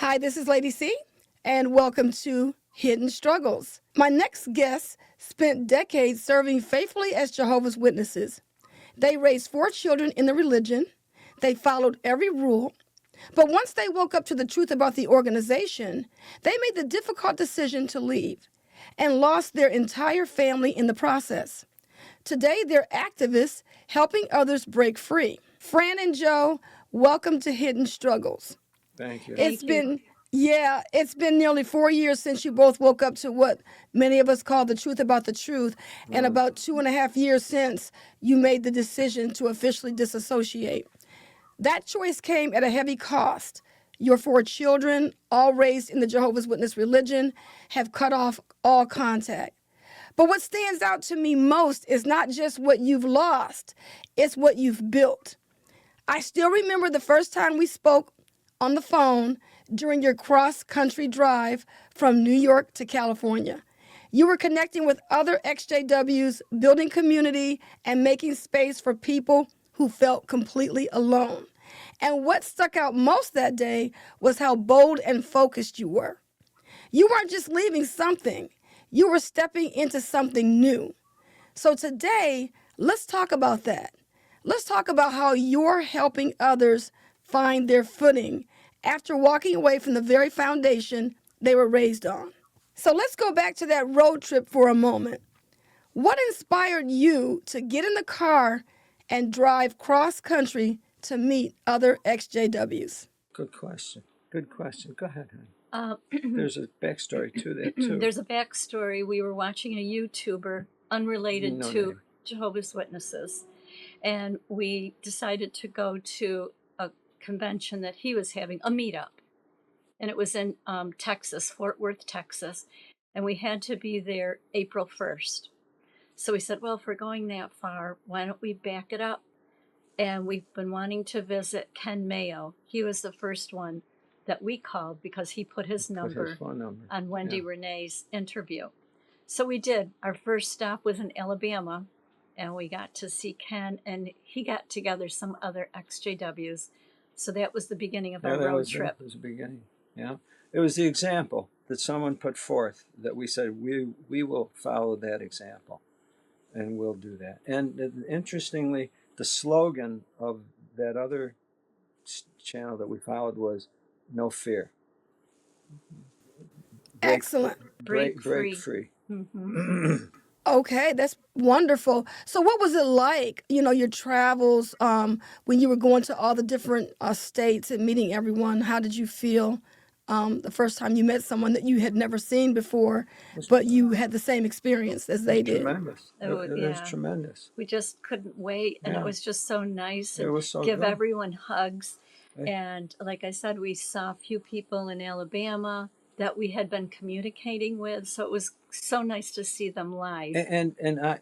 Hi, this is Lady C, and welcome to Hidden Struggles. My next guest spent decades serving faithfully as Jehovah's Witnesses. They raised 4 children in the religion. They followed every rule. But once they woke up to the truth about the organization, they made the difficult decision to leave and lost their entire family in the process. Today, they're activists helping others break free. Fran and Joe, welcome to Hidden Struggles. Thank you. It's Thank you. been, yeah, it's been nearly 4 years since you both woke up to what many of us call the truth about the truth, and about 2.5 years since you made the decision to officially disassociate. That choice came at a heavy cost. Your 4 children, all raised in the Jehovah's Witness religion, have cut off all contact. But what stands out to me most is not just what you've lost, it's what you've built. I still remember the first time we spoke on the phone during your cross-country drive from New York to California. You were connecting with other XJWs, building community, and making space for people who felt completely alone. And what stuck out most that day was how bold and focused you were. You weren't just leaving something, you were stepping into something new. So today, let's talk about that. Let's talk about how you're helping others find their footing after walking away from the very foundation they were raised on. So let's go back to that road trip for a moment. What inspired you to get in the car and drive cross country to meet other XJWs? Good question. Good question. Go ahead, honey. Uh, There's a backstory to that too. there's a backstory. We were watching a YouTuber unrelated No to name. Jehovah's Witnesses, and we decided to go to a convention that he was having, a meetup. And it was in Texas, Fort Worth, Texas. And we had to be there April 1st. So we said, well, if we're going that far, why don't we back it up? And we've been wanting to visit Ken Mayo. He was the first one that we called because he put his Put number his phone number. on Wendy Yeah. Renee's interview. So we did. Our first stop was in Alabama, and we got to see Ken, and he got together some other XJWs. So that was the beginning of our that road was trip. It was the beginning. Yeah. It was the example that someone put forth that we said we will follow that example, and we'll do that. And interestingly, the slogan of that other channel that we followed was "No fear." Excellent. Break free. Okay, that's wonderful. So, what was it like, your travels when you were going to all the different states and meeting everyone? How did you feel the first time you met someone that you had never seen before, but you had the same experience as they did? Tremendous. It was tremendous. We just couldn't wait, and Yeah. it was just so nice. It And was so give good. everyone hugs. Hey. And like I said, we saw a few people in Alabama that we had been communicating with, so it was so nice to see them live. And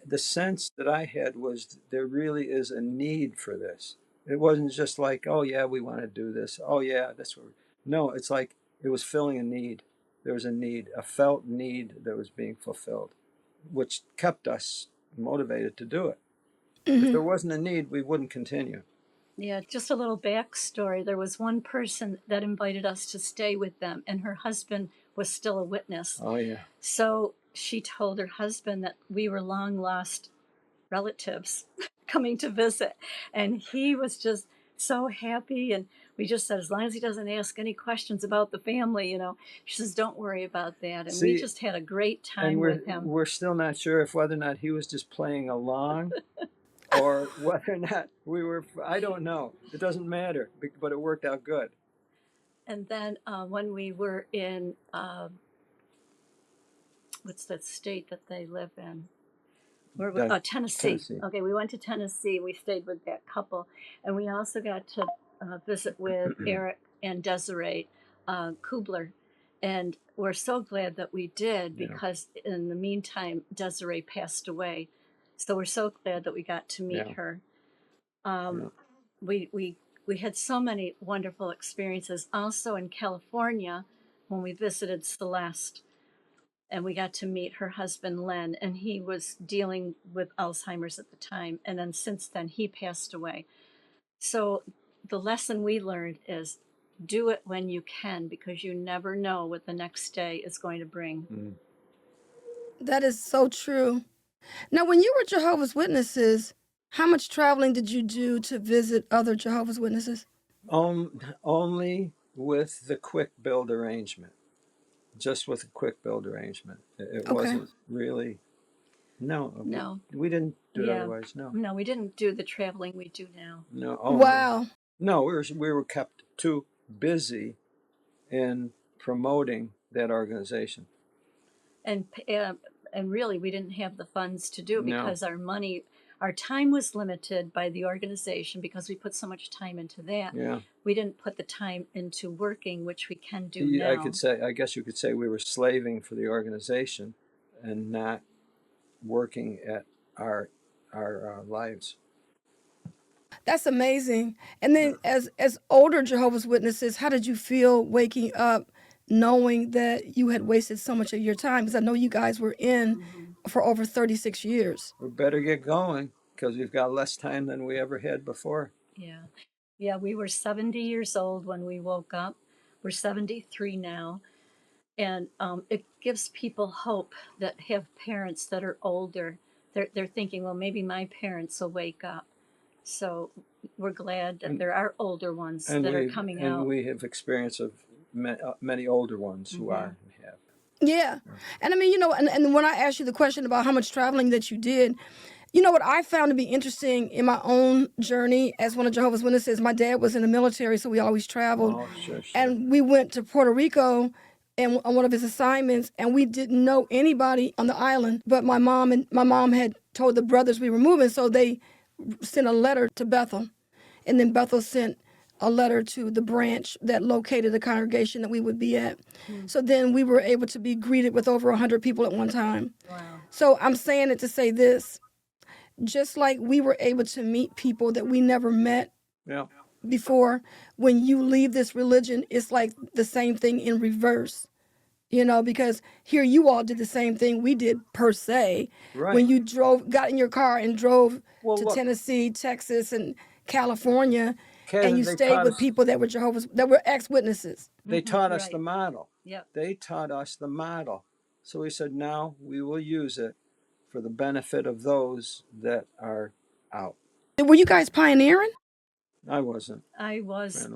the sense that I had was there really is a need for this. It wasn't just like, oh yeah, we want to do this. Oh yeah, that's what. No, it's like it was filling a need. There was a need, a felt need that was being fulfilled, which kept us motivated to do it. If there wasn't a need, we wouldn't continue. Yeah, just a little backstory. There was one person that invited us to stay with them, and her husband was still a witness. Oh yeah. So she told her husband that we were long lost relatives coming to visit. And he was just so happy. And we just said, as long as he doesn't ask any questions about the family, she says, don't worry about that. And we just had a great time with him. We're still not sure if whether or not he was just playing along or whether or not we were, I don't know. It doesn't matter, but it worked out good. And then when we were in, what's that state that they live in? Tennessee. Okay, we went to Tennessee. We stayed with that couple. And we also got to visit with Eric and Desiree Kubler. And we're so glad that we did, because in the meantime, Desiree passed away. So we're so glad that we got to meet her. We had so many wonderful experiences. Also in California, when we visited Celeste, and we got to meet her husband, Len, and he was dealing with Alzheimer's at the time. And then since then, he passed away. So the lesson we learned is do it when you can, because you never know what the next day is going to bring. Mm. That is so true. Now, when you were Jehovah's Witnesses, how much traveling did you do to visit other Jehovah's Witnesses? Only with the quick build arrangement. Just with a quick build arrangement. It Okay. wasn't really. No, No. we didn't do it Yeah. otherwise. No, No, we didn't do the traveling we do now. no. Oh, Wow. no. We were kept too busy in promoting that organization. And really, we didn't have the funds to do it No. because our time was limited by the organization, because we put so much time into that. Yeah. We didn't put the time into working, which we can do I now. guess you could say we were slaving for the organization and not working at our lives. That's amazing. And then as older Jehovah's Witnesses, how did you feel waking up knowing that you had wasted so much of your time? Because I know you guys were in for over 36 years. We better get going because we've got less time than we ever had before. Yeah. Yeah, we were 70 years old when we woke up. We're 73 now. And it gives people hope that have parents that are older. They're thinking, well, maybe my parents will wake up. So we're glad that there are older ones that are coming out. And we have experience of many older ones who are and have. Yeah. And I mean, you know, and when I asked you the question about how much traveling that you did, you know what I found to be interesting in my own journey as one of Jehovah's Witnesses, my dad was in the military, so we always traveled. Oh, sure. And we went to Puerto Rico and on one of his assignments, and we didn't know anybody on the island, but my mom had told the brothers we were moving, so they sent a letter to Bethel. And then Bethel sent a letter to the branch that located the congregation that we would be at. So then we were able to be greeted with over 100 people at one time. Wow. So I'm saying it to say this. Just like we were able to meet people that we never met Yeah. before, when you leave this religion, it's like the same thing in reverse. You know, because here you all did the same thing we did per se. Right. When you got in your car and drove Well, to look. Tennessee, Texas, and California, Kevin, and you they stayed taught with us- people that were ex-witnesses. They taught us Right. the model. Yep. They taught us the model. So we said, now we will use it for the benefit of those that are out. Were you guys pioneering? I wasn't. I was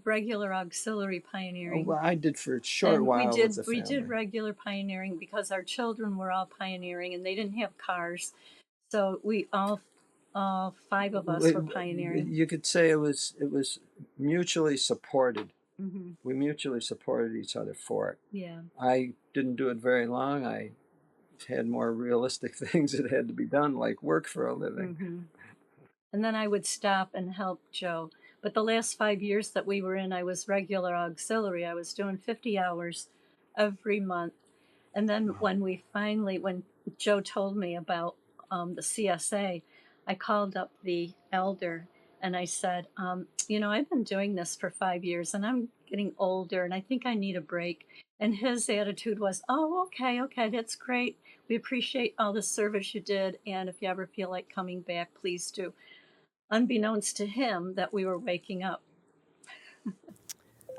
regular auxiliary pioneering. Well, I did for a short And while with the we family. did regular pioneering because our children were all pioneering and they didn't have cars. So we all 5 of us were pioneering. You could say it was mutually supported. Mm-hmm. We mutually supported each other for it. Yeah. I didn't do it very long. I had more realistic things that had to be done, like work for a living. Mm-hmm. And then I would stop and help Joe. But the last 5 years that we were in, I was regular auxiliary. I was doing 50 hours every month. And then when Joe told me about the CSA, I called up the elder and I said, I've been doing this for 5 years and I'm getting older and I think I need a break. And his attitude was, oh, okay, that's great. We appreciate all the service you did. And if you ever feel like coming back, please do. Unbeknownst to him that we were waking up.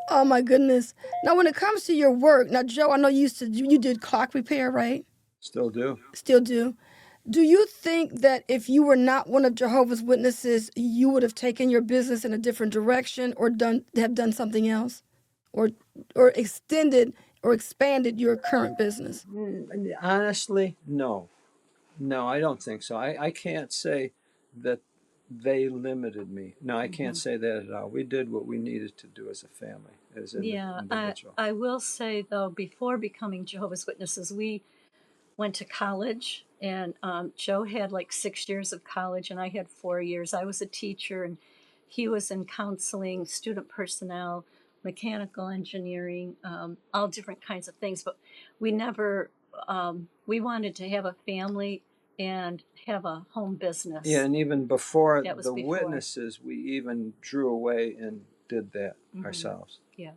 Oh my goodness. Now when it comes to your work, now Joe, I know you did clock repair, right? Still do. Still do. Do you think that if you were not one of Jehovah's Witnesses, you would have taken your business in a different direction or have done something else? Or extended or expanded your current business? Honestly, no. No, I don't think so. I can't say that they limited me. No, I can't say that at all. We did what we needed to do as a family, as an individual. I will say, though, before becoming Jehovah's Witnesses, we went to college, and Joe had like 6 years of college, and I had 4 years. I was a teacher, and he was in counseling, student personnel, mechanical engineering, all different kinds of things. But we never, we wanted to have a family and have a home business. Yeah, and even before That was the before. witnesses, we even drew away and did that ourselves. Yeah.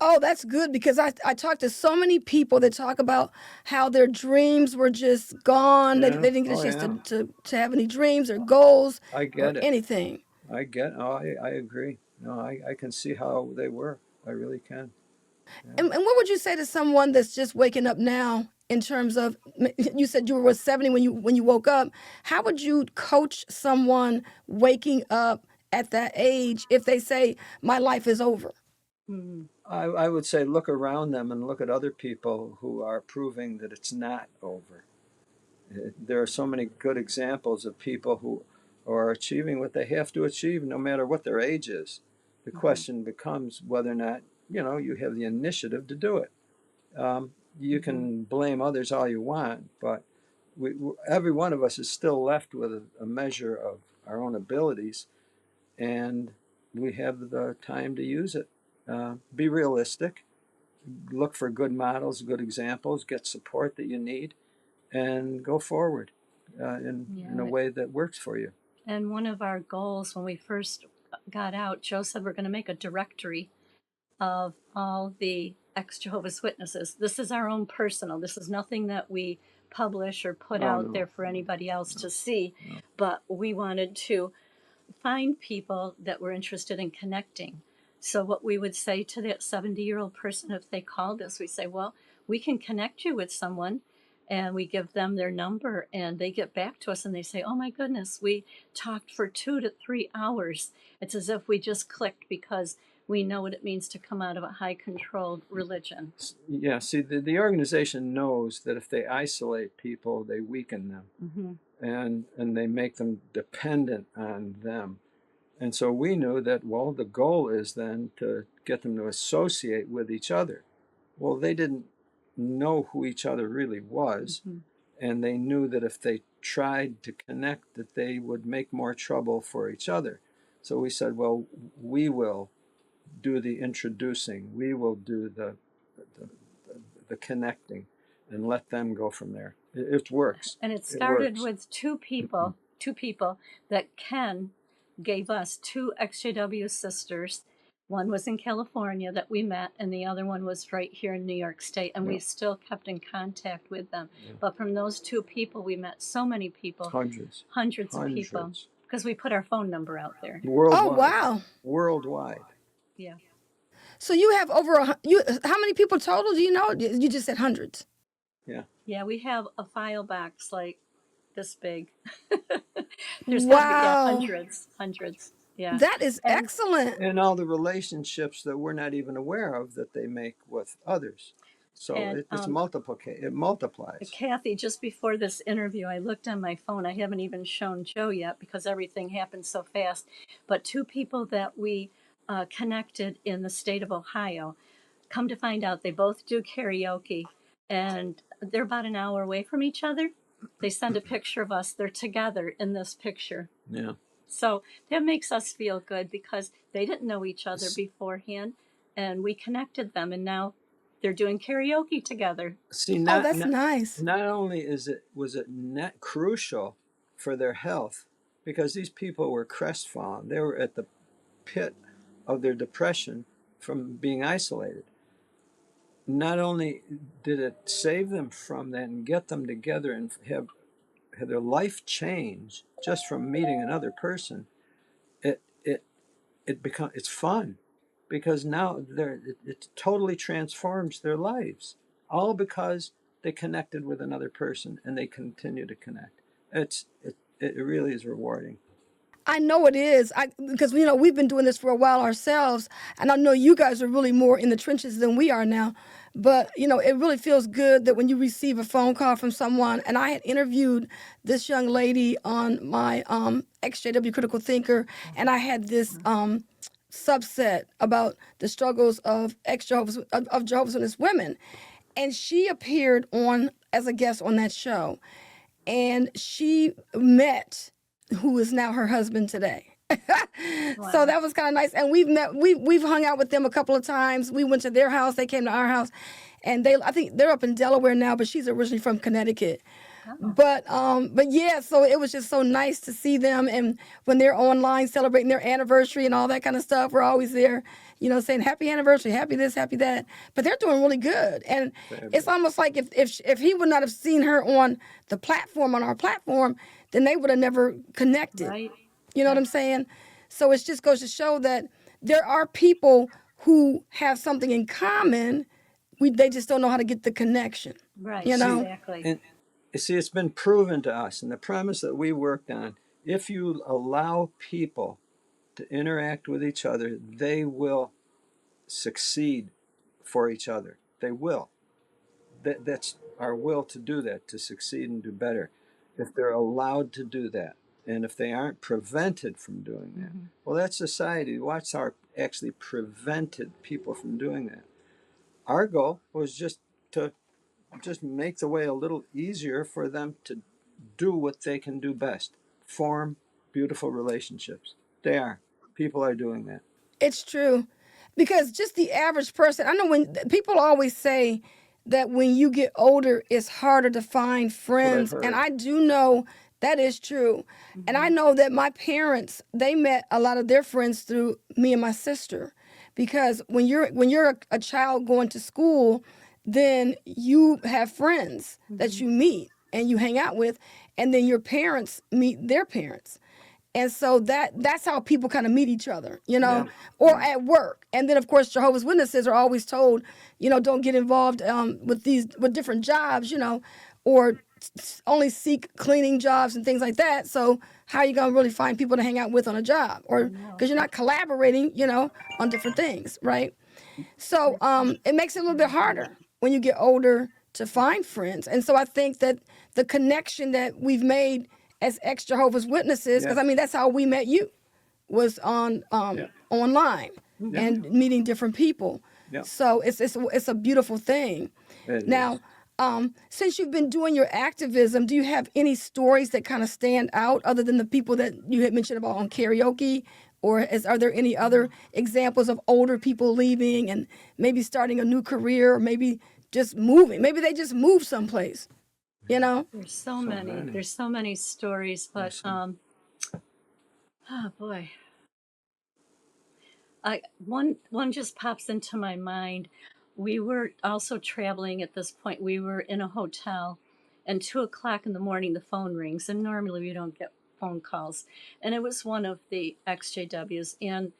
Oh, that's good, because I talked to so many people that talk about how their dreams were just gone. Yeah. They didn't get a Oh, chance to have any dreams or goals I or get it. anything. I agree. No, I can see how they work. I really can. Yeah. And what would you say to someone that's just waking up now in terms of, you said you were 70 when you woke up. How would you coach someone waking up at that age if they say my life is over? Mm. I would say look around them and look at other people who are proving that it's not over. There are so many good examples of people who are achieving what they have to achieve no matter what their age is. The question becomes whether or not, you have the initiative to do it. You can blame others all you want, but every one of us is still left with a measure of our own abilities, and we have the time to use it. Be realistic, look for good models, good examples, get support that you need, and go forward in a Yeah. way that works for you. And one of our goals when we first got out, Joe said we're going to make a directory of all the ex-Jehovah's Witnesses. This is our own personal. This is nothing that we publish or put Oh, out no. there for anybody else to see. No. But we wanted to find people that were interested in connecting. So what we would say to that 70-year-old person if they called us, we say, well, we can connect you with someone. And we give them their number and they get back to us and they say, oh my goodness, we talked for 2 to 3 hours. It's as if we just clicked because we know what it means to come out of a high controlled religion. Yeah, see, the organization knows that if they isolate people, they weaken them. Mm-hmm. And they make them dependent on them. And so we knew that, well, the goal is then to get them to associate with each other. Well, they didn't know who each other really was, and they knew that if they tried to connect, that they would make more trouble for each other. So we said, well, we will do the introducing, we will do the connecting, and let them go from there. It works. And it started works. with two people that Ken gave us, two XJW sisters. One was in California that we met, and the other one was right here in New York State, and we still kept in contact with them. But from those two people, we met so many people. Hundreds of people. Because we put our phone number out there. Worldwide. Oh, wow. Worldwide. Yeah. So you have over how many people total? Do you know? You just said hundreds. Yeah. Yeah, we have a file box like this big. There's Wow. gotta be, hundreds. Yeah. That is excellent. And all the relationships that we're not even aware of that they make with others. So it multiplies. Kathy, just before this interview, I looked on my phone. I haven't even shown Joe yet because everything happened so fast. But two people that we connected in the state of Ohio, come to find out they both do karaoke, and they're about an hour away from each other. They send a picture of us. They're together in this picture. Yeah. So that makes us feel good because they didn't know each other beforehand, and we connected them, and now they're doing karaoke together. See, that's nice. Not only was it not crucial for their health, because these people were crestfallen. They were at the pit of their depression from being isolated. Not only did it save them from that and get them together and have their life change just from meeting another person, it's fun, because now it totally transforms their lives, all because they connected with another person and they continue to connect. It really is rewarding. I know it is. Because we've been doing this for a while ourselves, and I know you guys are really more in the trenches than we are now. But it really feels good that when you receive a phone call from someone. And I had interviewed this young lady on my EXJW Critical Thinker, and I had this subset about the struggles of Jehovah's Witness women, and she appeared on as a guest on that show, and she met who is now her husband today. Wow. So that was kind of nice. And we've hung out with them a couple of times. We went to their house, they came to our house, and I think they're up in Delaware now, but she's originally from Connecticut. Oh. But yeah, so it was just so nice to see them, and when they're online celebrating their anniversary and all that kind of stuff, we're always there, saying happy anniversary, happy this, happy that. But they're doing really good, and it's almost like if he would not have seen her on our platform, then they would have never connected. Right. You know what I'm saying? So it just goes to show that there are people who have something in common. They just don't know how to get the connection. Right, You See, know, exactly. and you see, it's been proven to us, and the premise that we worked on, if you allow people to interact with each other, they will succeed for each other. They will. That's our will to do that, to succeed and do better. If they're allowed to do that, and if they aren't prevented from doing that, well, that society, Watchtower actually prevented people from doing that. Our goal was just to just make the way a little easier for them to do what they can do best, form beautiful relationships. They are. People are doing that. it's true. Because just the average person, I know when people always say that when you get older, it's harder to find That's what I've friends. And heard. I do know that is true. And I know that my parents, they met a lot of their friends through me and my sister. Because when you're a child going to school, then you have friends that you meet and you hang out with, and then your parents meet their parents. And so that's how people kind of meet each other, Yeah. or at work. And then of course Jehovah's Witnesses are always told, don't get involved with different jobs, or only seek cleaning jobs and things like that. So how are you gonna really find people to hang out with on a job, I or know. because you're not collaborating, on different things, right? So it makes it a little bit harder when you get older to find friends. And so I think that the connection that we've made as ex Jehovah's Witnesses, because I Yes. mean that's how we met you, was on Yeah. online Yeah. and meeting different people. Yeah. So it's a beautiful thing. It Now, is. since you've been doing your activism, do you have any stories that kind of stand out other than the people that you had mentioned about on karaoke? Or are there any other examples of older people leaving and maybe starting a new career, or maybe just moving? Maybe they just moved someplace, you know? There's so So many. many. There's so many stories, but There's some. oh boy. One just pops into my mind. We were also traveling at this point. We were in a hotel, and 2 o'clock in the morning the phone rings, and normally we don't get phone calls. And it was one of the XJWs, and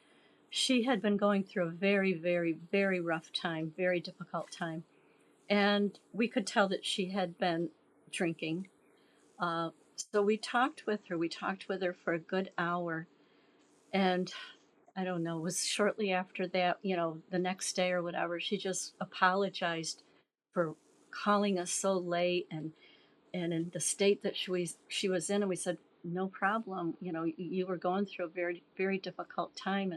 she had been going through a very, very, very rough time, very difficult time, and we could tell that she had been drinking. So we talked with her. We talked with her for a good hour, and I don't know, it was shortly after that, the next day or whatever, she just apologized for calling us so late and in the state that she was in. And we said, no problem. You were going through a very, very difficult time.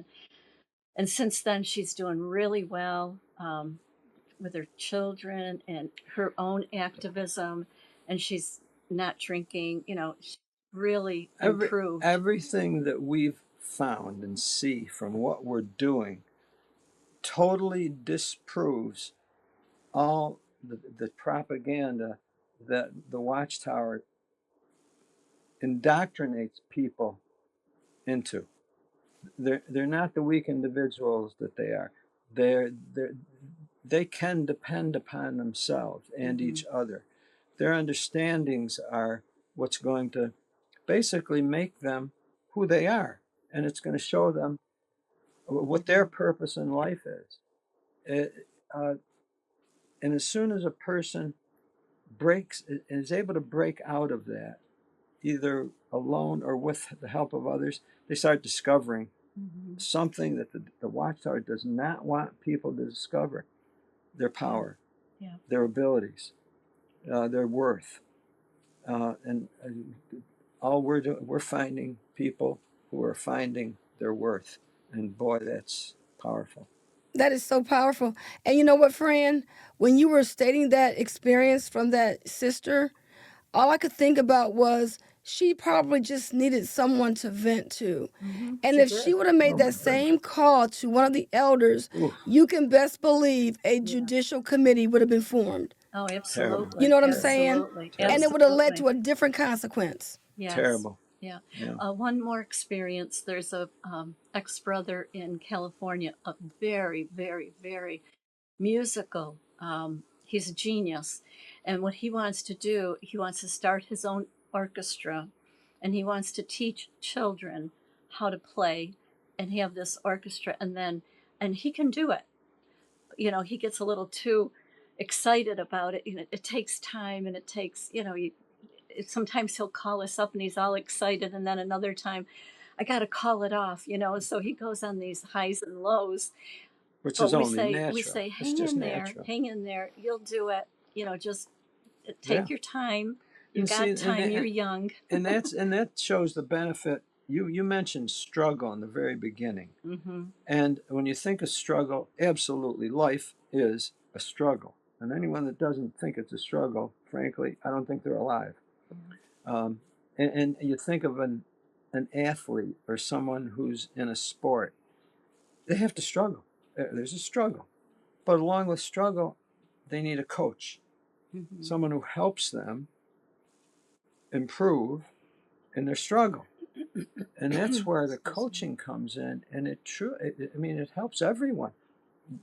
And since then, she's doing really well with her children and her own activism. And she's not drinking, she really improved. Everything that we've found and see from what we're doing totally disproves all the propaganda that the Watchtower indoctrinates people into. They're not the weak individuals that they are. They're they can depend upon themselves and each other. Their understandings are what's going to basically make them who they are, and it's going to show them what their purpose in life is. It, and as soon as a person is able to break out of that, either alone or with the help of others, they start discovering something that the Watchtower does not want people to discover: their power, Yeah. their abilities, their worth. And all we're doing, we're finding people who are finding their worth. And boy, that's powerful. That is so powerful. And you know what, Fran? When you were stating that experience from that sister, all I could think about was she probably just needed someone to vent to. And She if she did. would have made Oh my that goodness. same call to one of the elders, Oof, you can best believe a Yeah. judicial committee would have been formed. Oh, terrible. You absolutely. know what I'm saying? Absolutely. Terrible. And it would have led to Absolutely. a different consequence. Yes. Terrible. Yeah. Yeah. One more experience. There's a ex-brother in California, a very, very, very musical. He's a genius. And what he wants to do, he wants to start his own orchestra, and he wants to teach children how to play and have this orchestra, and he can do it. You know, he gets a little too excited about it. You know, it takes time, and it takes, you know, sometimes he'll call us up and he's all excited, and then another time I got to call it off, you know. So he goes on these highs and lows. which But is only natural. we say, It's just natural. hang in there, you'll do it. You know, just Yeah. take your time. You And got see, time. You're young. and that shows the benefit. You mentioned struggle in the very beginning, Mm-hmm. and when you think of struggle, absolutely, life is a struggle. And anyone that doesn't think it's a struggle, frankly, I don't think they're alive. And you think of an athlete or someone who's in a sport, they have to struggle. There's a struggle, but along with struggle, they need a coach, Mm-hmm. someone who helps them improve in their struggle. And that's where the coaching comes in, and it helps everyone.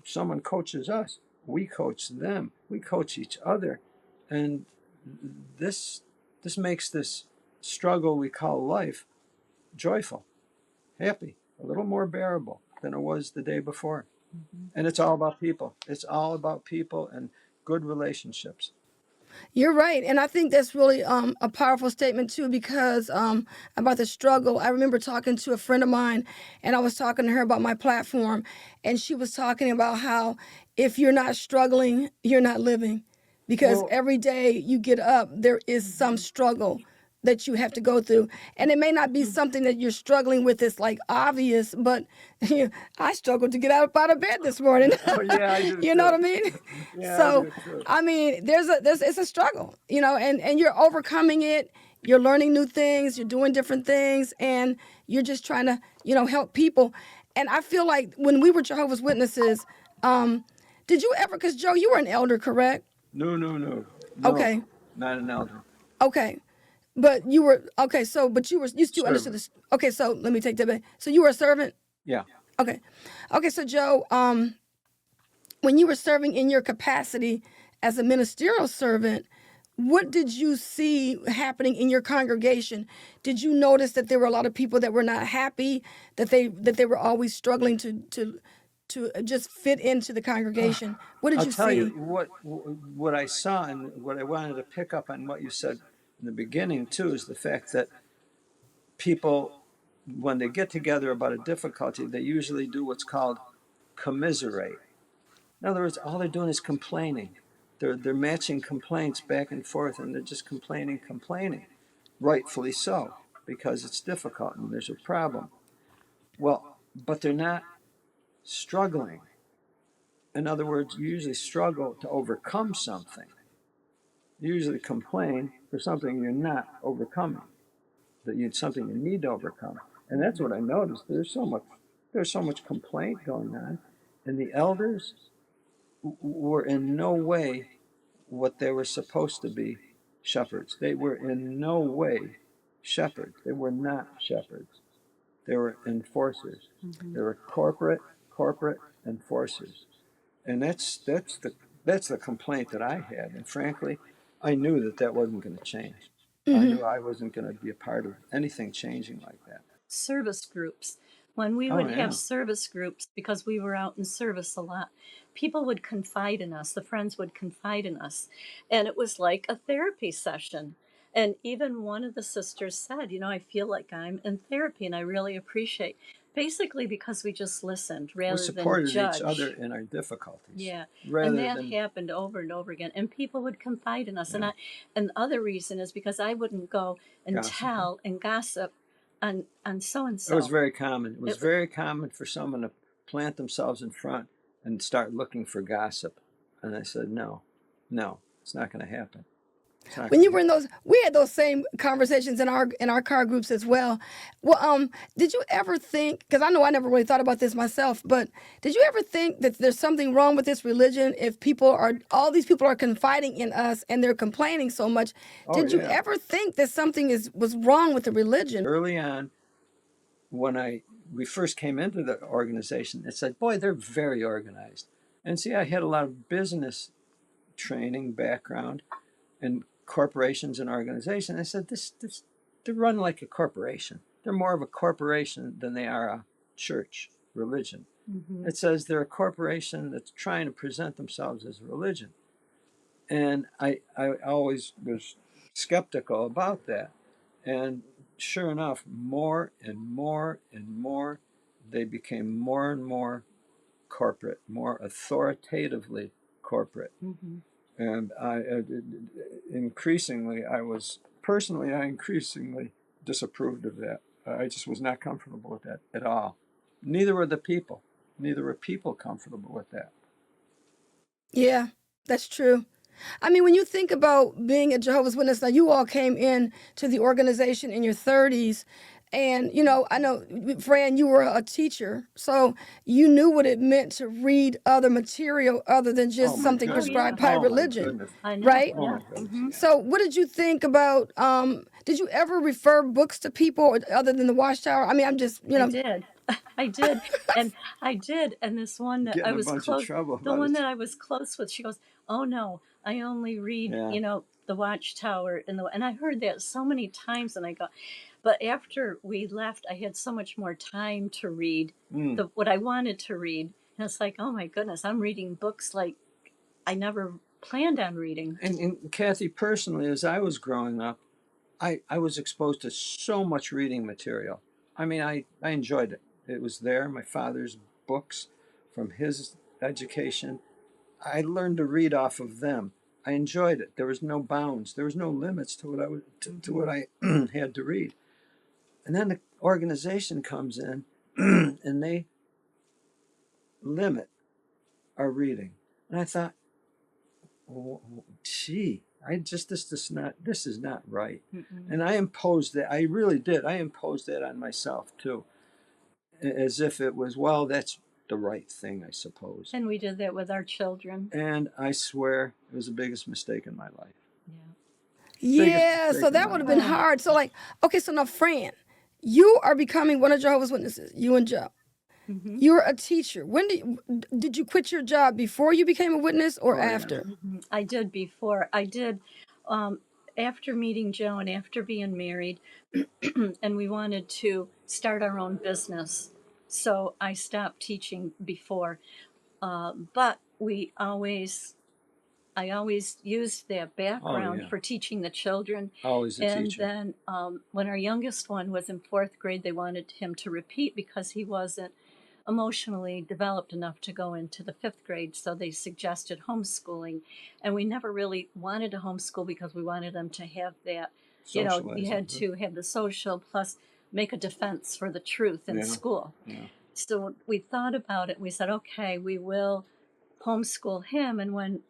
Someone coaches us, we coach them, we coach each other, and this makes this struggle we call life joyful, happy, a little more bearable than it was the day before. Mm-hmm. And it's all about people. It's all about people and good relationships. You're right, and I think that's really a powerful statement too. Because about the struggle, I remember talking to a friend of mine, and I was talking to her about my platform, and she was talking about how if you're not struggling, you're not living, because Well, every day you get up, there is some struggle that you have to go through, and it may not be something that you're struggling with that's like obvious, but I struggled to get out of bed this morning. oh yeah, I do You know what I too. mean? Yeah, I So do too. I mean, it's a struggle, you know, and you're overcoming it. You're learning new things. You're doing different things, and you're just trying to, you know, help people. And I feel like when we were Jehovah's Witnesses, did you ever? Because Joe, you were an elder, correct? No, Okay, not an elder. okay, but you were okay. So, but you still understood Servant. this. Okay, so let me take that back. So you were a servant. Yeah. Okay, okay. So Joe, when you were serving in your capacity as a ministerial servant, what did you see happening in your congregation? Did you notice that there were a lot of people that were not happy, that they were always struggling to just fit into the congregation? What did I'll you tell you see? what I saw, and what I wanted to pick up on what you said in the beginning too, is the fact that people, when they get together about a difficulty, they usually do what's called commiserate. In other words, all they're doing is complaining. They're matching complaints back and forth, and they're just complaining, rightfully so, because it's difficult and there's a problem. Well, but they're not struggling. In other words, you usually struggle to overcome something. You usually complain for something you're not overcoming, something you need to overcome. And that's what I noticed. There's so much complaint going on, and the elders were in no way what they were supposed to be, shepherds. They were in no way shepherds. They were not shepherds. They were enforcers. Mm-hmm. They were corporate enforcers. And that's the complaint that I had. And frankly, I knew that wasn't going to change. I Hmm. knew I wasn't going to be a part of anything changing like that. Service groups. When we Oh would have yeah. service groups, because we were out in service a lot, people would confide in us. The friends would confide in us. And it was like a therapy session. And even one of the sisters said, you know, I feel like I'm in therapy and I really appreciate, basically because we just listened We rather than supported each other judge. in our difficulties, Yeah. And rather that than happened over and over again. And people would confide in us. yeah, And the other reason is because I wouldn't go and gossiping. tell and gossip on so and It was so. very common. It was It very common for someone to plant themselves in front and start looking for gossip. And I said, no, it's not going to happen. It's not When going you to were in happen. those, we had those same conversations in our car groups as well. Well, did you ever think? Because I know I never really thought about this myself, but did you ever think that there's something wrong with this religion if all these people are confiding in us and they're complaining so much? Oh Did you yeah. ever think that something was wrong with the religion? Early on, when we first came into the organization, it said, boy, they're very organized. And see, I had a lot of business training background in corporations and organizations. I said, this they're run like a corporation. They're more of a corporation than they are a church, religion. Mm-hmm. It says they're a corporation that's trying to present themselves as a religion. And I always was skeptical about that. And sure enough, more and more and more, they became more and more corporate, more authoritatively corporate. Mm-hmm. And I increasingly disapproved of that. I just was not comfortable with that at all. Neither were the people. Neither were people comfortable with that. Yeah, that's true. I mean, when you think about being a Jehovah's Witness, now you all came in to the organization in your 30s. And, you know, I know, Fran, you were a teacher. So you knew what it meant to read other material other than Oh just my something Oh, goodness. yeah. prescribed by Oh my religion, goodness. I know. right? Oh Yeah. my goodness. Mm-hmm. Yeah. So what did you think about, did you ever refer books to people other than the Watchtower? I mean, I'm just, I did. I did. And I did. And this one that Get I in a was bunch of close, trouble the about one it. that I was close with, she goes, "Oh no, I only read, Yeah. the Watchtower and I heard that so many times and I go, but after we left, I had so much more time to read Mm. what I wanted to read. And it's like, oh my goodness, I'm reading books like I never planned on reading. And Kathy, personally, as I was growing up, I was exposed to so much reading material. I mean, I enjoyed it. It was there, my father's books from his education. I learned to read off of them. I enjoyed it. There was no bounds. There was no limits to what I would to what I had to read. And then the organization comes in and they limit our reading. And I thought, oh, gee, this is not right. Mm-mm. And I imposed that. I really did. I imposed that on myself too, as if it was, well, that's the right thing, I suppose. And we did that with our children. And I swear it was the biggest mistake in my life. Yeah. Biggest Yeah, mistake so in that my would have life. been hard. So, like, okay, so now, Fran, you are becoming one of Jehovah's Witnesses, you and Joe. Mm-hmm. You're a teacher. When did you quit your job before you became a witness or Oh, yeah. after? Mm-hmm. I did before. I did after meeting Joe and after being married, and we wanted to start our own business. So I stopped teaching before. But I always used that background yeah. for teaching the children. Always a And teacher. then when our youngest one was in fourth grade, they wanted him to repeat because he wasn't emotionally developed enough to go into the fifth grade. So they suggested homeschooling. And we never really wanted to homeschool because we wanted them to have that, you Socializing. had to have the social plus make a defense for the truth in Yeah. school. Yeah. So we thought about it. We said, okay, we will homeschool him. And when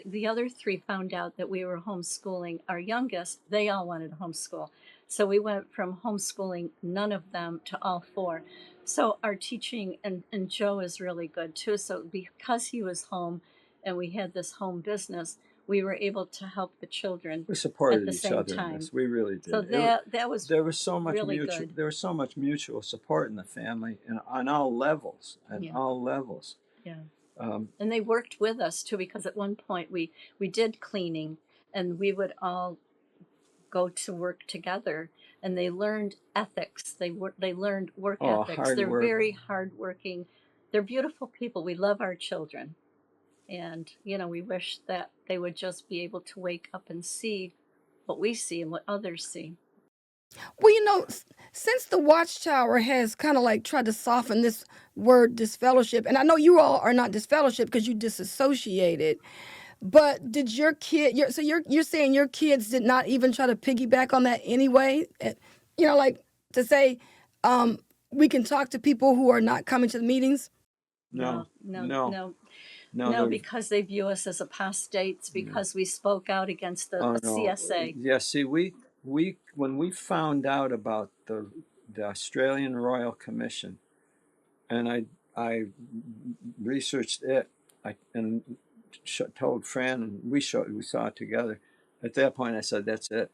the other three found out that we were homeschooling our youngest, they all wanted to homeschool. So we went from homeschooling none of them to all four. So our teaching, and Joe is really good too. So because he was home and we had this home business, we were able to help the children We at supported the each same other in time. this. We really did. So that was There was so much really mutual. good. There was so much mutual support in the family, and on all levels. At Yeah. all levels. Yeah. Um, And they worked with us too, because at one point we did cleaning and we would all go to work together, and they learned ethics. They learned work ethics. hard They're work. very hardworking. They're beautiful people. We love our children. And, we wish that they would just be able to wake up and see what we see and what others see. Well, since the Watchtower has kind of like tried to soften this word disfellowship, and I know you all are not disfellowship because you disassociated, but did your kid? So you're saying your kids did not even try to piggyback on that anyway? Like to say, we can talk to people who are not coming to the meetings. No, No, no, no, no. no, because they view us as apostates because we spoke out against the Oh no. CSA. Yeah. See, we when we found out about the Australian Royal Commission, and I researched it, and told Fran, and we saw it together. At that point, I said, "That's it.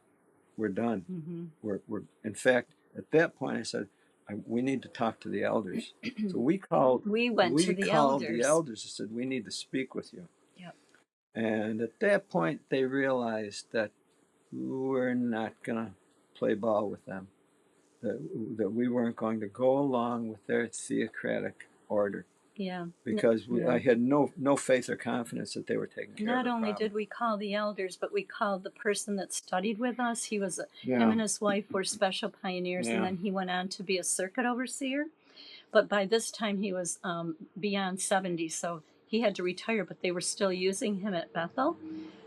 We're done. Mm-hmm. We're in fact, at that point, I said, we need to talk to the elders." So we called We went to the elders. the elders and said, "We need to speak with you." Yep. And at that point, they realized that we're not gonna play ball with them. that we weren't going to go along with their theocratic order Yeah. because Yeah. I had no faith or confidence that they were taking care of Not the only problem. did we call the elders, but we called the person that studied with us. Him Yeah, and his wife were special pioneers, and yeah, then he went on to be a circuit overseer. But by this time, he was beyond 70, so he had to retire, but they were still using him at Bethel.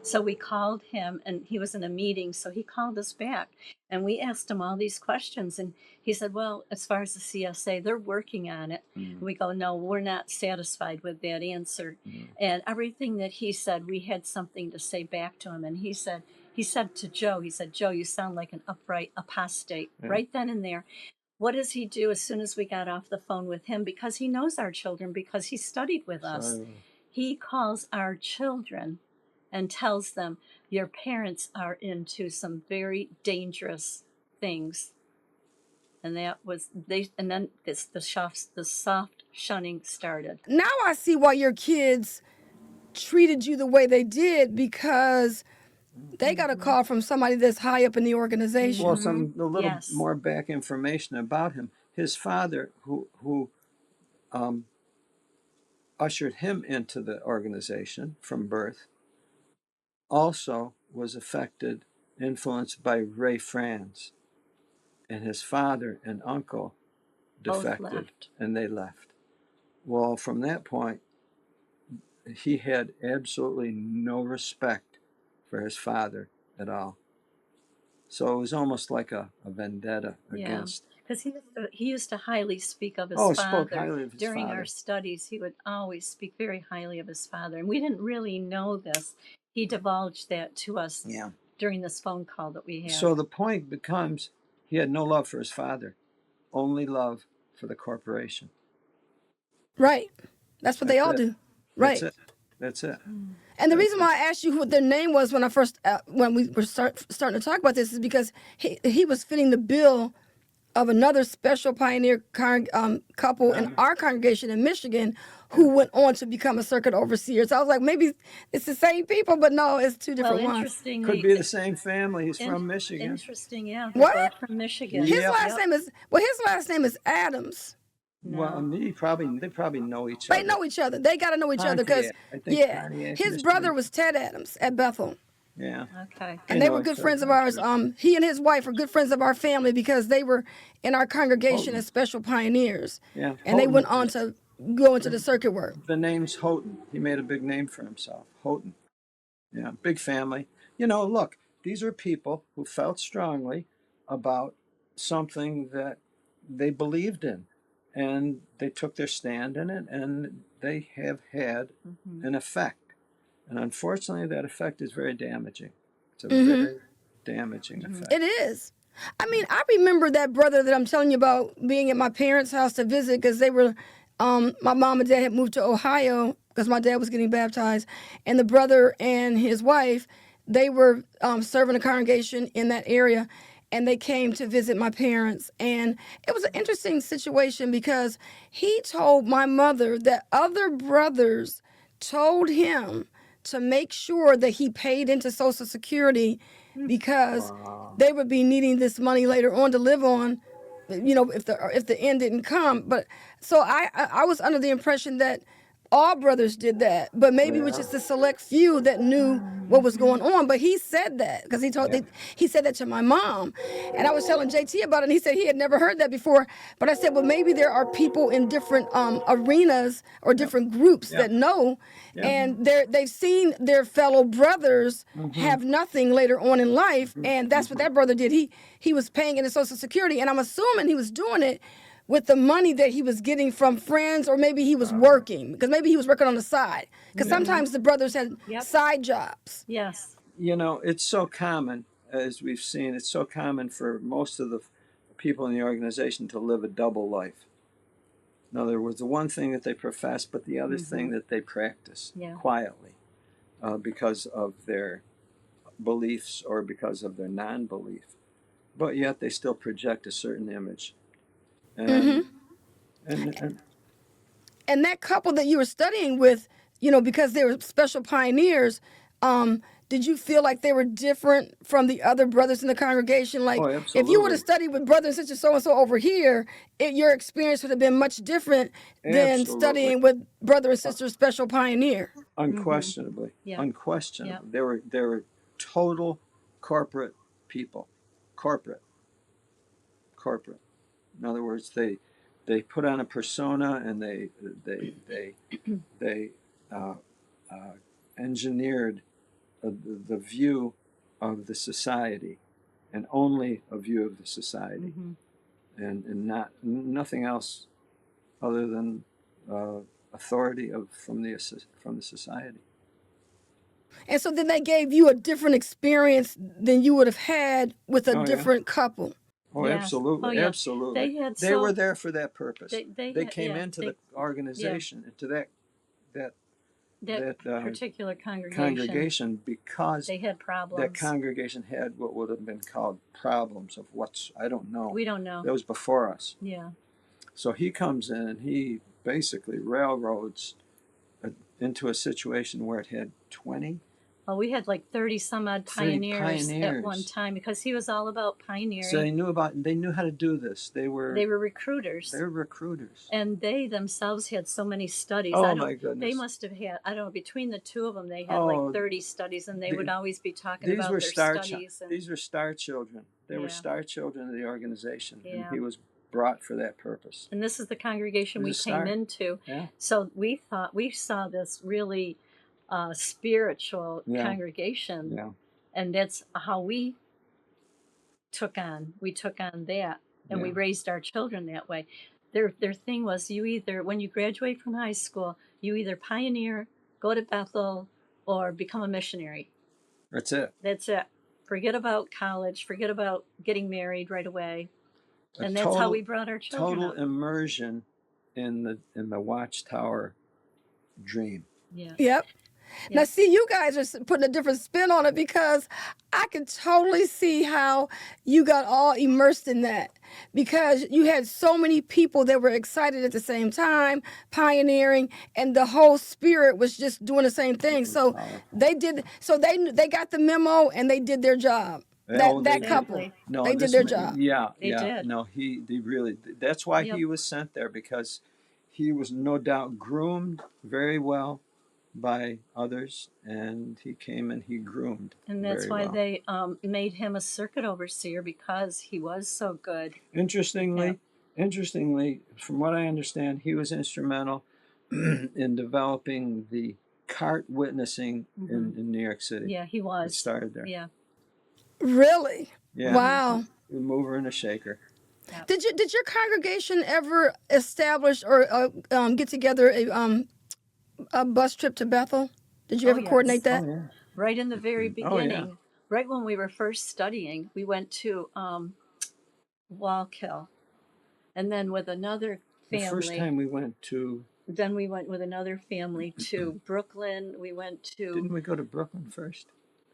So we called him, and he was in a meeting, so he called us back. And we asked him all these questions, and he said, well, as far as the CSA, they're working on it. Mm. We go, no, we're not satisfied with that answer. Mm. And everything that he said, we had something to say back to him. And he said to Joe, Joe, you sound like an upright apostate. Yeah. Right then and there. What does he do as soon as we got off the phone with him? Because he knows our children, because he studied with us. So, He calls our children and tells them, your parents are into some very dangerous things. And that was and then the soft shunning started. Now I see why your kids treated you the way they did, because they got a call from somebody that's high up in the organization. well, a little Yes. more back information about him. His father, who ushered him into the organization from birth, also was affected, influenced by Ray Franz, and his father and uncle Both defected, left. and they left. Well, from that point, he had absolutely no respect for his father at all. So it was almost like a vendetta against. Because he used to highly speak of his Oh, father. spoke highly of his During father. our studies, he would always speak very highly of his father. And we didn't really know this. He divulged that to us Yeah. during this phone call that we had. So the point becomes he had no love for his father, only love for the corporation. Right. That's what they all it. do. Right. That's it. And the reason why I asked you what their name was when I first when we were starting to talk about this is because he was fitting the bill of another special pioneer couple in our congregation in Michigan who went on to become a circuit overseer. So I was like, maybe it's the same people, but no, it's two different ones. interesting. Could be the same family. He's from Michigan. Interesting, yeah. They're What? both from Michigan. His Yep. last name is Adams. No. Well, they probably know each other. They know each other. They got to know each other because Pontiac. I think Pontiac, his Michigan. brother was Ted Adams at Bethel. Yeah. Okay. And They they know were each good other. friends of ours. He and his wife were good friends of our family because they were in our congregation Houghton. as special pioneers. Yeah. And they Houghton. went on to go into the circuit work. The name's Houghton. He made a big name for himself. Houghton. Yeah, big family. Look, these are people who felt strongly about something that they believed in, and they took their stand in it, and they have had an effect. And unfortunately, that effect is very damaging. It's a very damaging effect. It is. I mean, I remember that brother that I'm telling you about being at my parents' house to visit because they were, my mom and dad had moved to Ohio because my dad was getting baptized. And the brother and his wife, they were serving a congregation in that area. And they came to visit my parents. And it was an interesting situation because he told my mother that other brothers told him to make sure that he paid into Social Security because they would be needing this money later on to live on, if the end didn't come. But so I was under the impression that all brothers did that, but maybe it was just a select few that knew what was going on. But he said that because he said that to my mom, and I was telling JT about it, and he said he had never heard that before. But I said, well, maybe there are people in different arenas or different groups that know, and they've seen their fellow brothers have nothing later on in life, and that's what that brother did. He was paying into Social Security, and I'm assuming he was doing it with the money that he was getting from friends, or maybe he was working, because maybe he was working on the side. Because sometimes the brothers had side jobs. Yes. It's so common, as we've seen, it's so common for most of the people in the organization to live a double life. In other words, the one thing that they profess, but the other thing that they practice quietly because of their beliefs or because of their non-belief. But yet they still project a certain image. And that couple that you were studying with, because they were special pioneers, did you feel like they were different from the other brothers in the congregation? Like, Oh, if you would absolutely. have studied with brother and sister so and so over here, your experience would have been much different than Absolutely. studying with brother and sister Special Pioneer. Unquestionably. Yeah. Unquestionably. They were total corporate people. Corporate. In other words, they put on a persona, and they engineered the view of the society, and only a view of the society, and nothing else other than authority from the society. And so then they gave you a different experience than you would have had with a Oh, yeah. different couple. Oh, Yeah. absolutely. Oh, yeah. Absolutely. They had were there for that purpose. they came yeah, into the organization, into that particular congregation, because they had problems. that congregation had what would have been called problems of I don't know. We don't know. That was before us. Yeah. So he comes in and he basically railroads into a situation where it had 20. Well, we had like 30 some odd 30 pioneers at one time, because he was all about pioneering. So they knew how to do this. They were recruiters. They were recruiters. And they themselves had so many studies. Oh, my goodness. They must have had, I don't know, between the two of them, they had like 30 studies, and they would always be talking about their studies. These were star children. They were star children of the organization. Yeah. And he was brought for that purpose. And this is the congregation we came into. Yeah. So we saw this really spiritual congregation. Yeah. And that's how we took on that, and we raised our children that way. Their thing was, you either, when you graduate from high school, you either pioneer, go to Bethel, or become a missionary. That's it. Forget about college, forget about getting married right away. And that's how we brought our children total up. Immersion in the Watchtower dream. Yeah. Yep. Now, see, you guys are putting a different spin on it, because I can totally see how you got all immersed in that, because you had so many people that were excited at the same time, pioneering, and the whole spirit was just doing the same thing. So they got the memo and they did their job. That couple, No, they did their job. Yeah, They did. No, he really. That's why he was sent there, because he was no doubt groomed very well by others, and he came and he groomed. And that's why they made him a circuit overseer, because he was so good. Interestingly, from what I understand, he was instrumental in developing the cart witnessing in New York City. Yeah, he was. It started there. Yeah. Really? Yeah. Wow. A mover and a shaker. Yeah. Did your congregation ever establish or get together a bus trip to Bethel? Did you ever coordinate that? Oh, yeah. Right in the very beginning, yeah. right when we were first studying, we went to Wallkill, and then with another family. The first time we went to. Then we went with another family to Brooklyn. We went to. Didn't we go to Brooklyn first?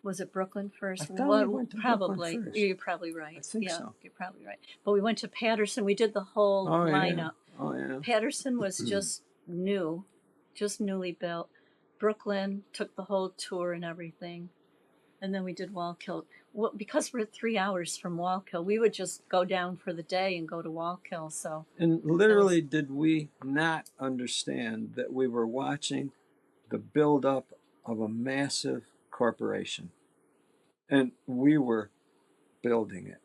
Was it Brooklyn first? I thought we went to probably. Brooklyn first. You're probably right. I think so. You're probably right. But we went to Patterson. We did the whole lineup. Oh, yeah. Patterson was just newly built. Brooklyn took the whole tour and everything. And then we did Wallkill. Well, because we're 3 hours from Wallkill, we would just go down for the day and go to Wallkill. So. And literally, did we not understand that we were watching the buildup of a massive corporation, and we were building it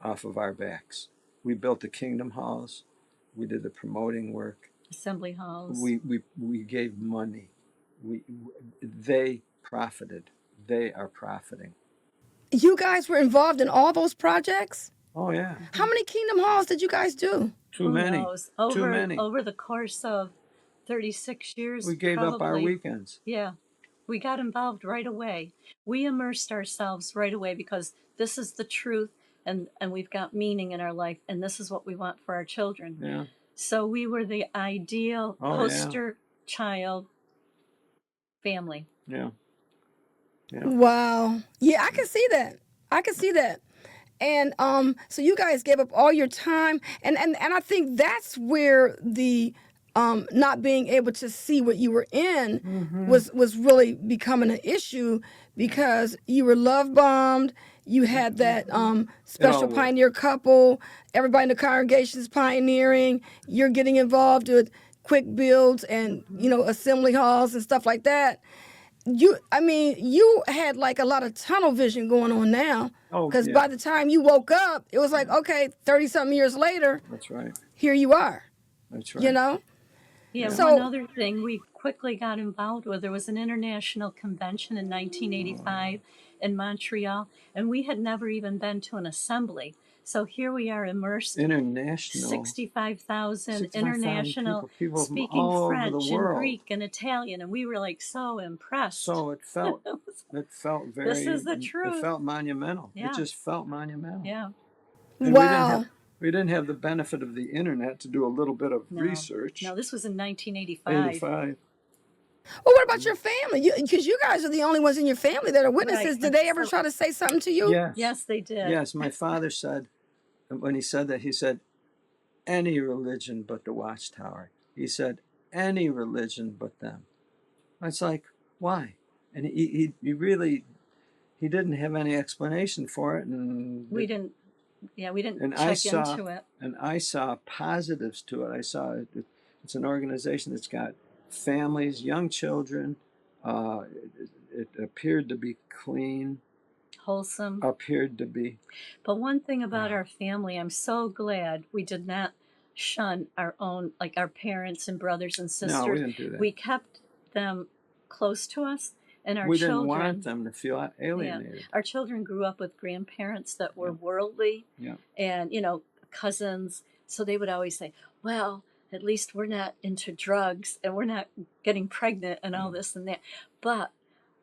off of our backs? We built the Kingdom Halls. We did the promoting work. Assembly halls. We gave money. They profited. They are profiting. You guys were involved in all those projects? Oh, yeah. How many Kingdom Halls did you guys do? Too many. Too many. Over the course of 36 years. We gave up our weekends. Yeah. We got involved right away. We immersed ourselves right away, because this is the truth, and we've got meaning in our life, and this is what we want for our children. Yeah. So we were the ideal poster child family. Yeah. Yeah. Wow. Yeah, I can see that. And so you guys gave up all your time, and I think that's where the not being able to see what you were in Mm-hmm. was really becoming an issue because you were love bombed. You had that It all special was. pioneer couple. Everybody in the congregation is pioneering. You're getting involved with quick builds and assembly halls and stuff like that. You had like a lot of tunnel vision going on now. Oh, Because yeah. by the time you woke up, it was like, okay, 30 something years later, That's right. here you are, That's you right. know? Yeah, Yeah. one So, other thing we quickly got involved with, there was an international convention in 1985 in Montreal, and we had never even been to an assembly. So here we are immersed, International. 65,000 65,000 international, people from speaking all over the French and world. Greek and Italian, and we were like so impressed. So it felt very, This is the it truth. felt monumental. It Yeah. just felt monumental. Yeah. And wow. we didn't have the benefit of the internet to do a little bit of No. research. No, this was in 1985. 85. Well, what about your family? Because you guys are the only ones in your family that are witnesses. Right. Did they ever try to say something to you? Yes. Yes, they did. Yes, my father said, when he said that, he said, any religion but the Watchtower. He said, any religion but them. It's like, why? And he really, he didn't have any explanation for it. And We didn't and check into it. And I saw positives to it. I saw it's an organization that's got families, young children. It appeared to be clean. Wholesome. Appeared to be. But one thing about our family, I'm so glad we did not shun our own, like our parents and brothers and sisters. No, we didn't do that. We kept them close to us, and our we children. didn't want them to feel alienated. Yeah, our children grew up with grandparents that were worldly, and cousins. So they would always say, "Well, at least we're not into drugs, and we're not getting pregnant, and all this and that." But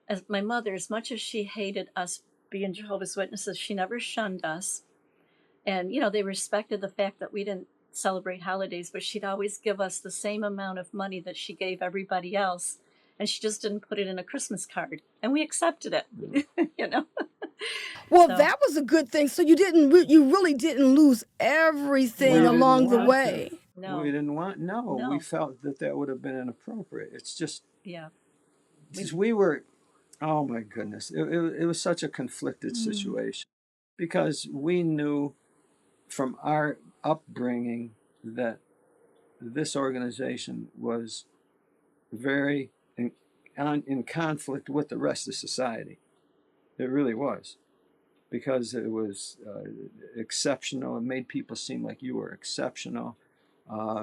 as my mother, as much as she hated us being Jehovah's Witnesses, she never shunned us. And, they respected the fact that we didn't celebrate holidays, but she'd always give us the same amount of money that she gave everybody else. And she just didn't put it in a Christmas card. And we accepted it, Well, So- that was a good thing. So you really didn't lose everything We along didn't the want way. No. We didn't want, No. we felt that would have been inappropriate. It's just, Yeah. we were, oh my goodness, it was such a conflicted situation because we knew from our upbringing that this organization was very in conflict with the rest of society. It really was, because it was exceptional. It made people seem like you were exceptional.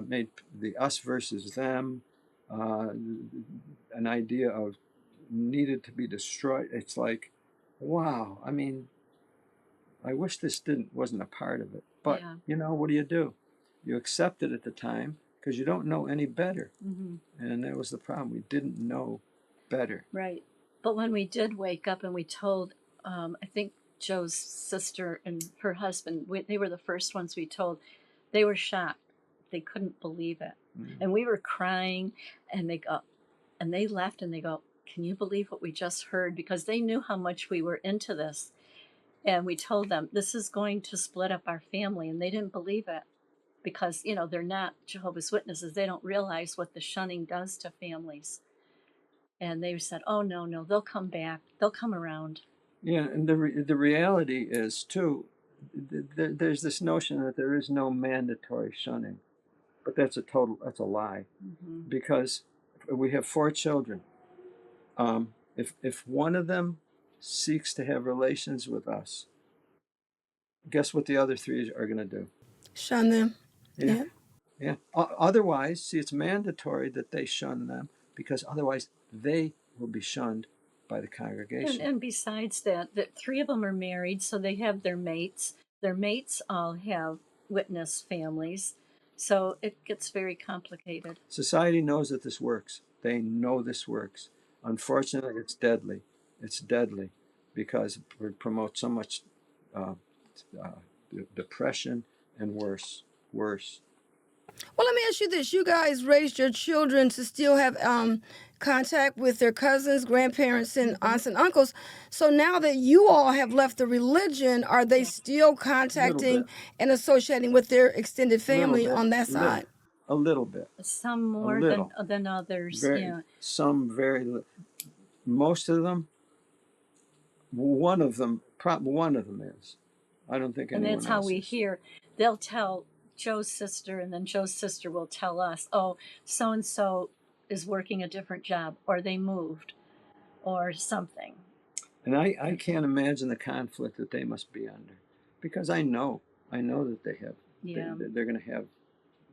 Made the us versus them, an idea of needed to be destroyed. It's like, wow. I mean, I wish this wasn't a part of it. But what do? You accept it at the time because you don't know any better. Mm-hmm. And that was the problem. We didn't know better. Right. But when we did wake up and we told, I think Joe's sister and her husband, they were the first ones we told, they were shocked. They couldn't believe it. Mm-hmm. And we were crying, and they left and they go, can you believe what we just heard? Because they knew how much we were into this. And we told them, this is going to split up our family. And they didn't believe it because, they're not Jehovah's Witnesses. They don't realize what the shunning does to families. And they said, oh, no, they'll come back. They'll come around. Yeah, and the reality is, too, there's this notion that there is no mandatory shunning. But that's a lie. Mm-hmm. Because we have 4 children. If one of them seeks to have relations with us, guess what the other 3 are going to do? Shun them. Yeah. Otherwise, see, it's mandatory that they shun them, because otherwise they will be shunned by the congregation. And besides that 3 of them are married, so they have their mates. Their mates all have witness families. So it gets very complicated. Society knows that this works. They know this works. Unfortunately, it's deadly. It's deadly because it promotes so much depression and worse. Well, let me ask you this. You guys raised your children to still have contact with their cousins, grandparents, and aunts and uncles. So now that you all have left the religion, are they still contacting and associating with their extended family on that side? A little bit. Some A more little. than others. Very, Yeah. some very, most of them, one of them is. I don't think And anyone that's how else we is. hear. They'll tell Joe's sister, and then Joe's sister will tell us, oh, so and so is working a different job, or they moved, or something. And I can't imagine the conflict that they must be under, because I know that they have, Yeah. they're going to have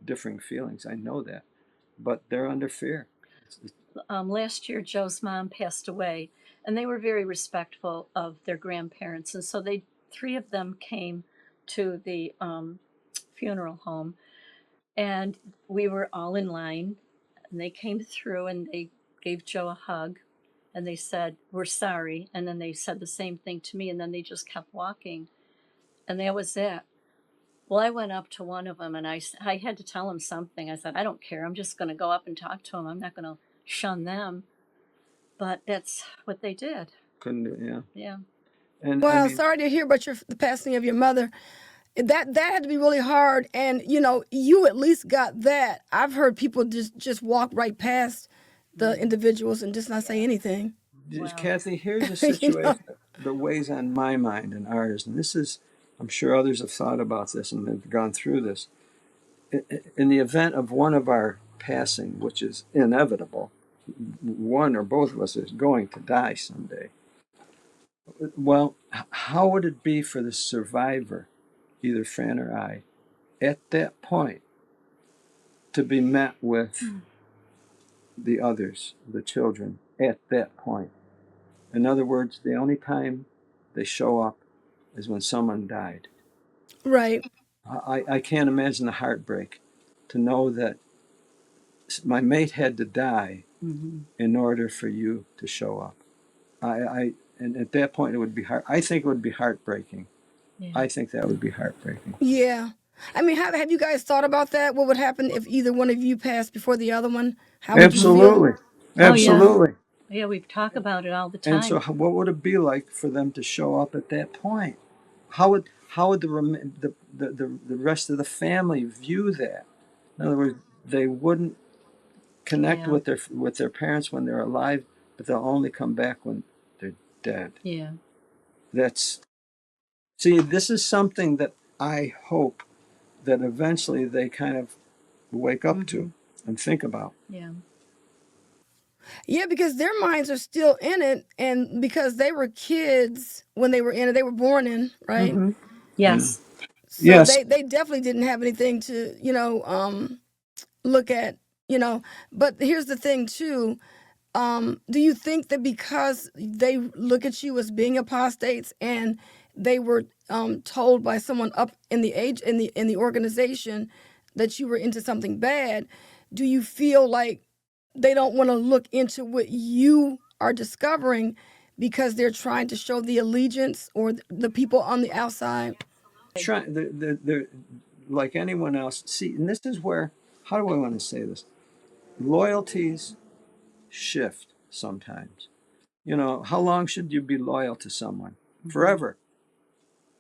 differing feelings. I know that, but they're under fear. Last year, Joe's mom passed away, and they were very respectful of their grandparents, and so three of them came to the funeral home, and we were all in line, and they came through and they gave Joe a hug, and they said, "We're sorry," and then they said the same thing to me, and then they just kept walking, and that was it. Well, I went up to one of them and I had to tell him something. I said, I don't care. I'm just going to go up and talk to him. I'm not going to shun them. But that's what they did. Couldn't do, yeah. Yeah. And I Well, mean, sorry to hear about the passing of your mother. That had to be really hard, and you at least got that. I've heard people just walk right past the individuals and just not say anything. Wow. Kathy, here's a You situation that weighs on my mind and ours, and this is, I'm sure others have thought about this and have gone through this. In the event of one of our passing, which is inevitable, one or both of us is going to die someday. Well, how would it be for the survivor, either Fran or I, at that point, to be met with the others, the children, at that point? In other words, the only time they show up is when someone died. Right. I can't imagine the heartbreak to know that my mate had to die in order for you to show up. And at that point it would be hard. I think it would be heartbreaking. Yeah. I think that would be heartbreaking. Yeah. I mean, have you guys thought about that? What would happen if either one of you passed before the other one? How would you feel? Absolutely. Absolutely. Yeah, we talk about it all the time. And so what would it be like for them to show up at that point? How would the rest of the family view that? In other words, they wouldn't connect Yeah. with their parents when they're alive, but they'll only come back when they're dead. Yeah. See, this is something that I hope that eventually they kind of wake up to and think about. Yeah. Yeah, because their minds are still in it, and because they were kids when they were in it, they were born in, right? Yes. So Yes. they definitely didn't have anything to, look at, But here's the thing too. Do you think that because they look at you as being apostates and they were told by someone up in the organization that you were into something bad, do you feel like they don't want to look into what you are discovering because they're trying to show the allegiance or the people on the outside? They're like anyone else. See, and this is where, how do I want to say this? Loyalties shift sometimes. How long should you be loyal to someone? Forever.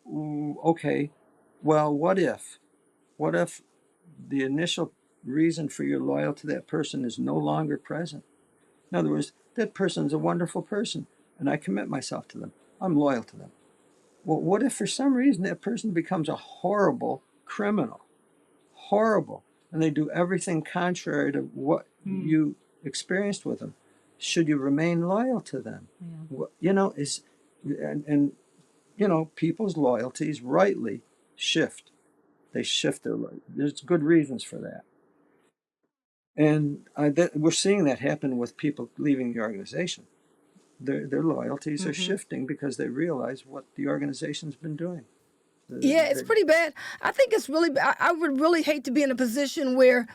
Ooh, okay. Well, what if the initial reason for your loyalty to that person is no longer present? In other words, that person's a wonderful person, and I commit myself to them. I'm loyal to them. Well, what if for some reason that person becomes a horrible criminal? Horrible. And they do everything contrary to what you experienced with them. Should you remain loyal to them? Yeah. People's loyalties rightly shift. They shift there's good reasons for that. And we're seeing that happen with people leaving the organization. Their loyalties are shifting because they realize what the organization's been doing. Yeah, it's pretty bad. I think it's really bad. I would really hate to be in a position where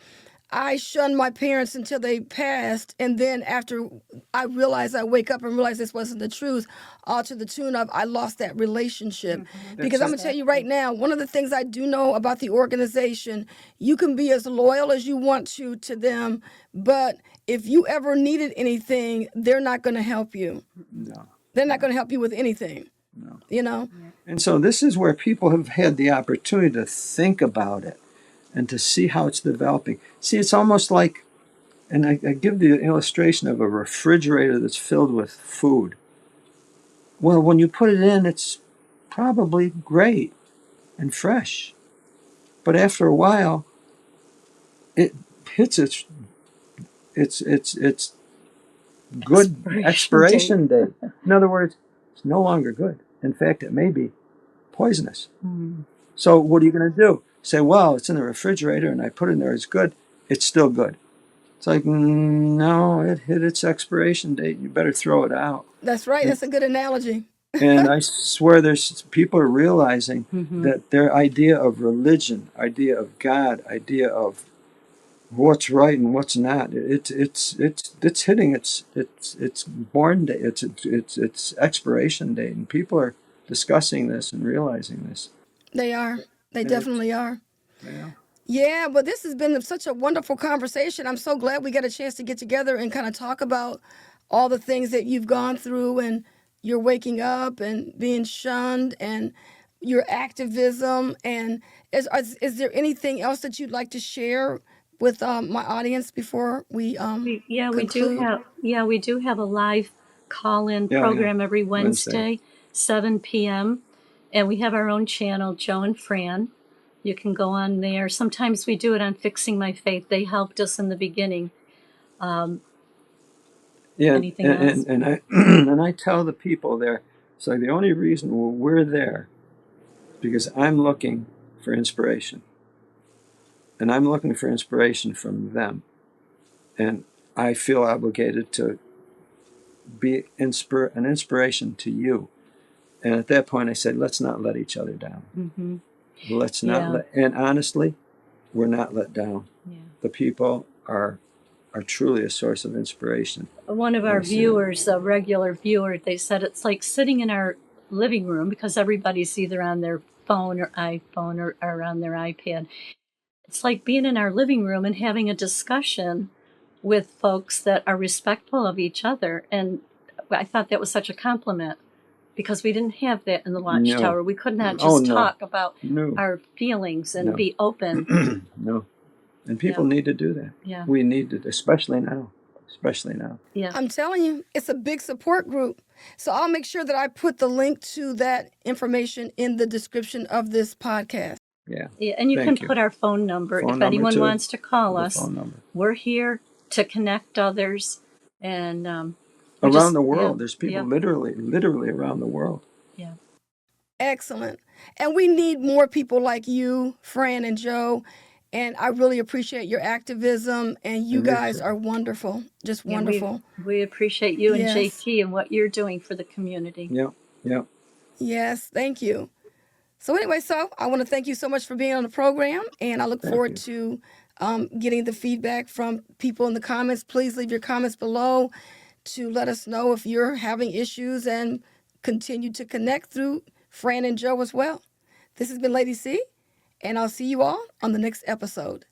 I shunned my parents until they passed, and then after I wake up and realize this wasn't the truth, all to the tune of I lost that relationship. Because I'm going to tell you right now, one of the things I do know about the organization, you can be as loyal as you want to them, but if you ever needed anything, they're not going to help you. No. They're not going to help you with anything. No. And so this is where people have had the opportunity to think about it and to see how it's developing. See, it's almost like, and I give the illustration of a refrigerator that's filled with food. Well, when you put it in, it's probably great and fresh. But after a while, it hits its good expiration date. In other words, it's no longer good. In fact, it may be poisonous. So what are you going to do? Say, well, it's in the refrigerator and I put it in there, it's good. It's still good. It's like, no, it hit its expiration date. You better throw it out. That's right. That's a good analogy. And I swear there's people are realizing that their idea of religion, idea of God, idea of what's right and what's not, it's hitting its born date, its expiration date, and people are discussing this and realizing this. They are. They And definitely are. Yeah. Yeah, but this has been such a wonderful conversation. I'm so glad we got a chance to get together and kind of talk about all the things that you've gone through, and you're waking up and being shunned, and your activism. And is there anything else that you'd like to share with my audience before we conclude? We do have a live call-in Yeah, program every Wednesday. Wednesday, 7 p.m. And we have our own channel, Joe and Fran. You can go on there. Sometimes we do it on Fixing My Faith. They helped us in the beginning. Anything else? And I and I tell the people there, so the only reason we're there is because I'm looking for inspiration. And I'm looking for inspiration from them. And I feel obligated to be an inspiration to you. And at that point I said, let's not let each other down. Let's not and honestly, we're not let down. The people are truly a source of inspiration. One of our viewers, a regular viewer, they said it's like sitting in our living room, because everybody's either on their phone or iPhone or on their iPad. It's like being in our living room and having a discussion with folks that are respectful of each other. And I thought that was such a compliment, because we didn't have that in the Watchtower. We could not just talk about our feelings and be open. No. And people need to do that. Yeah. We need to, especially now. Especially now. Yeah. I'm telling you, it's a big support group. So I'll make sure that I put the link to that information in the description of this podcast. Yeah. And you can put our phone number if anyone wants to call us. We're here to connect others, and around the world. There's people literally around the world. Yeah. Excellent. And we need more people like you, Fran and Joe. And I really appreciate your activism, and you guys are wonderful, just wonderful. We appreciate you and JT and what you're doing for the community. Yeah. Yes, thank you. So anyway, I want to thank you so much for being on the program, and I look forward to getting the feedback from people in the comments. Please leave your comments below to let us know if you're having issues, and continue to connect through Fran and Joe as well. This has been Lady C, and I'll see you all on the next episode.